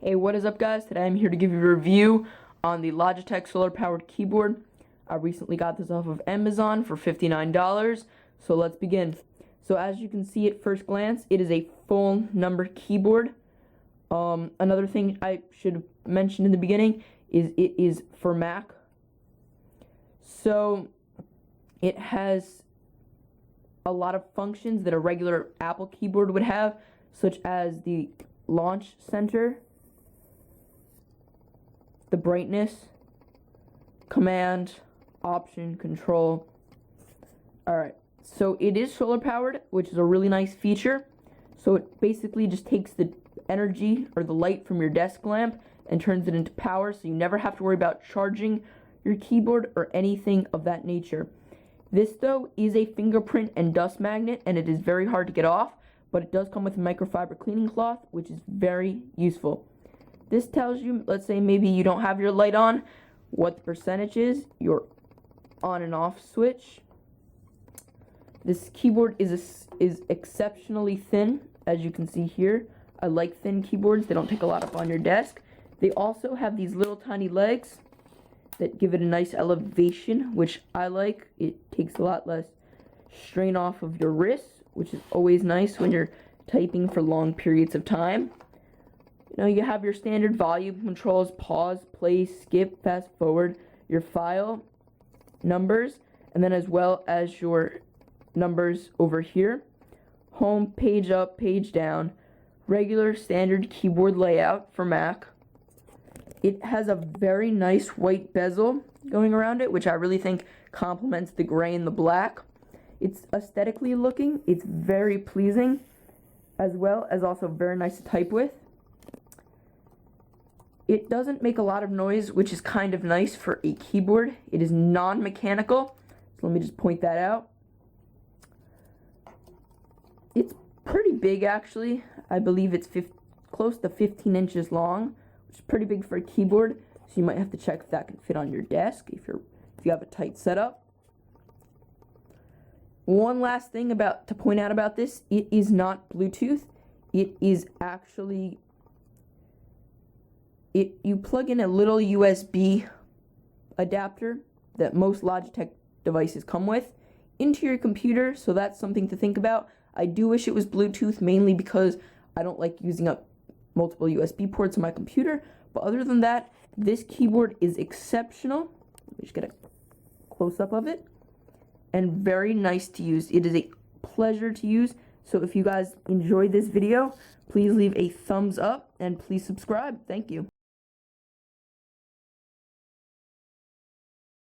Hey, what is up, guys? Today I'm here to give you a review on the Logitech solar-powered keyboard. I recently got this off of Amazon for $59, so let's begin. So as you can see at first glance, it is a full number keyboard. Another thing I should mention in the beginning is it is for Mac. So it has a lot of functions that a regular Apple keyboard would have, such as the launch center, the brightness, command, option, control. Alright, so it is solar powered, which is a really nice feature. So it basically just takes the energy or the light from your desk lamp and turns it into power, so you never have to worry about charging your keyboard or anything of that nature. This, though, is a fingerprint and dust magnet, and it is very hard to get off, but it does come with a microfiber cleaning cloth, which is very useful. This tells you, let's say maybe you don't have your light on, what the percentage is, your on and off switch. This keyboard is exceptionally thin, as you can see here. I like thin keyboards, they don't take a lot up on your desk. They also have these little tiny legs that give it a nice elevation, which I like. It takes a lot less strain off of your wrists, which is always nice when you're typing for long periods of time. You know, you have your standard volume controls: pause, play, skip, fast forward, your file numbers, and then as well as your numbers over here. Home, page up, page down, regular standard keyboard layout for Mac. It has a very nice white bezel going around it, which I really think complements the gray and the black. It's aesthetically looking, it's very pleasing, as well as also very nice to type with. It doesn't make a lot of noise, which is kind of nice for a keyboard. It is non-mechanical, so let me just point that out. It's pretty big, actually. I believe it's close to 15 inches long, which is pretty big for a keyboard, so you might have to check if that can fit on your desk if you have a tight setup. One last thing to point out about this: it is not Bluetooth. It is actually you plug in a little USB adapter that most Logitech devices come with into your computer, so that's something to think about. I do wish it was Bluetooth, mainly because I don't like using up multiple USB ports on my computer, but other than that, this keyboard is exceptional. Let me just get a close-up of it, and very nice to use. It is a pleasure to use, so if you guys enjoyed this video, please leave a thumbs up and please subscribe. Thank you.